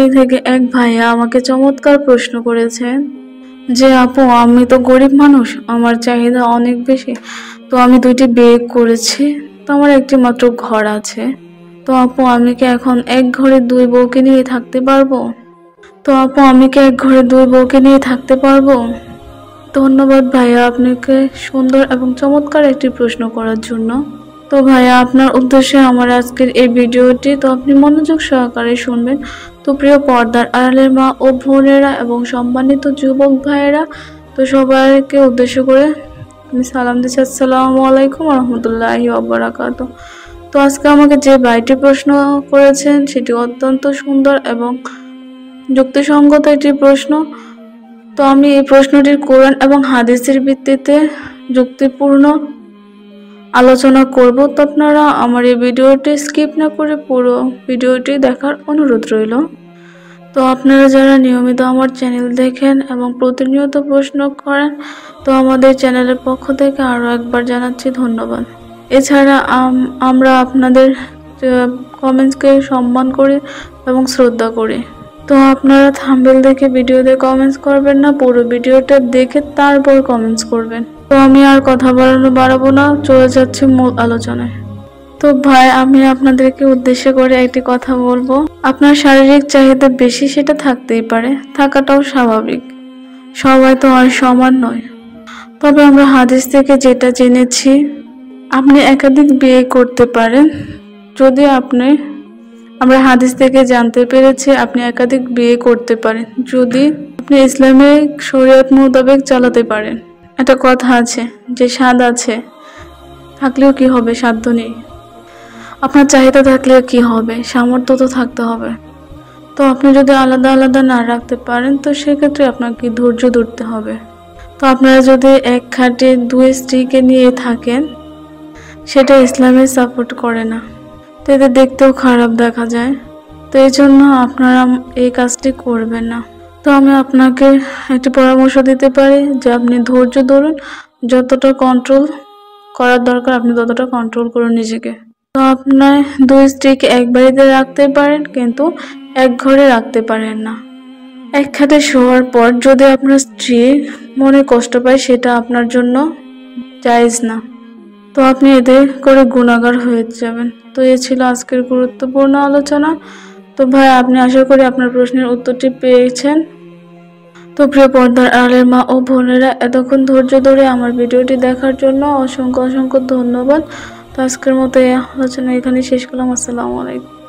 এই থেকে এক ভাইয়া আমাকে চমৎকার প্রশ্ন করেছেন যে আপু, আমি তো গরিব মানুষ, আমার চাহিদা অনেক বেশি, তো আমি 2টি বিয়ে করেছি, তো আমার একটি মাত্র ঘর আছে, তো আপু আমি কি এখন এক ঘরে 2 বউকে নিয়ে থাকতে পারবো? ধন্যবাদ ভাইয়া আপনাকে সুন্দর এবং চমৎকার একটি প্রশ্ন করার জন্য। তো ভাইয়া, আপনার উদ্দেশ্যে আমার আজকের এই ভিডিওটি, তো আপনি মনোযোগ সহকারে শুনবেন। তো প্রিয় পর্দার আড়ালের মা ও বোনেরা এবং সম্মানিত যুবক ভাইয়েরা, তো সবাইকে উদ্দেশ্য করে আমি সালাম দিচ্ছি, আসসালামু আলাইকুম রহমতুল্লাহি ওয়া বারাকাতুহু। তো আজকে আমাকে যে ভাইটি প্রশ্ন করেছেন সেটি অত্যন্ত সুন্দর এবং যুক্তিসঙ্গত একটি প্রশ্ন। তো আমি এই প্রশ্নটির কোরআন এবং হাদিসের ভিত্তিতে যুক্তিপূর্ণ আলোচনা করব। তো আপনারা আমার এই ভিডিওটি স্কিপ না করে পুরো ভিডিওটি দেখার অনুরোধ রইল। তো আপনারা যারা নিয়মিত আমার চ্যানেল দেখেন এবং প্রতিনিয়ত প্রশ্ন করেন, তো আমাদের চ্যানেলের পক্ষ থেকে আরও একবার জানাচ্ছি ধন্যবাদ। এছাড়া আমরা আপনাদের কমেন্টসকে সম্মান করি এবং শ্রদ্ধা করি। তো আপনারা থাম্বনেল দেখে ভিডিওতে কমেন্টস করবেন না, পুরো ভিডিওটা দেখে তারপর কমেন্টস করবেন। তো আমি আর কথা বাড়াবো না, চলে যাচ্ছি মূল আলোচনায়। তো ভাই, আমি আপনাদেরকে উদ্দেশ্য করে একটি কথা বলবো। আপনার শারীরিক চাহিদা বেশি, সেটা থাকতেই পারে, থাকাটাও স্বাভাবিক, সবাই তো আর সমান নয়। তবে আমরা হাদিস থেকে যেটা জেনেছি, আপনি একাধিক বিয়ে করতে পারেন। যদি আমরা হাদিস থেকে জানতে পেরেছি আপনি একাধিক বিয়ে করতে পারেন যদি আপনি ইসলামিক শরীয়ত মোতাবেক চালাতে পারেন। একটা কথা আছে যে স্বাদ আছে থাকলেও কি হবে, সাধ্য নেই। আপনার চাহিদা থাকলেও কি হবে, সামর্থ্য তো থাকতে হবে। তো আপনি যদি আলাদা আলাদা না রাখতে পারেন, তো সেক্ষেত্রে আপনাকে ধৈর্য ধরতে হবে। তো আপনারা যদি এক খাটে 2 স্ত্রীকে নিয়ে থাকেন, সেটা ইসলামে সাপোর্ট করে না, তো এতে দেখতেও খারাপ দেখা যায়। তো এই জন্য আপনারা এই কাজটি করবেন না। তো আমি আপনাকে একটি পরামর্শ দিতে পারি যে আপনি ধৈর্য ধরুন, যতটা কন্ট্রোল করার দরকার আপনি ততটা কন্ট্রোল করুন নিজেকে। তো আপনার 2 স্ত্রীকে এক বাড়িতে রাখতে পারেন, কিন্তু এক ঘরে রাখতে পারেন না। এক খাটে শোয়ার পর যদি আপনার স্ত্রী মনে কষ্ট পায়, সেটা আপনার জন্য জায়েজ না। তো আপনি এতে করে গুনাহগার হয়ে যাবেন। তো এই ছিল আজকের গুরুত্বপূর্ণ আলোচনা। তো ভাই, আপনি আশা করি আপনার প্রশ্নের উত্তরটি পেয়েছেন। তো প্রিয় পর্দার আড়ালের মা ও বোনেরা, এতক্ষণ ধৈর্য ধরে আমার ভিডিওটি দেখার জন্য অসংখ্য ধন্যবাদ। তো আজকের মতো এই আলোচনা এখানে শেষ করলাম। আসসালামু আলাইকুম।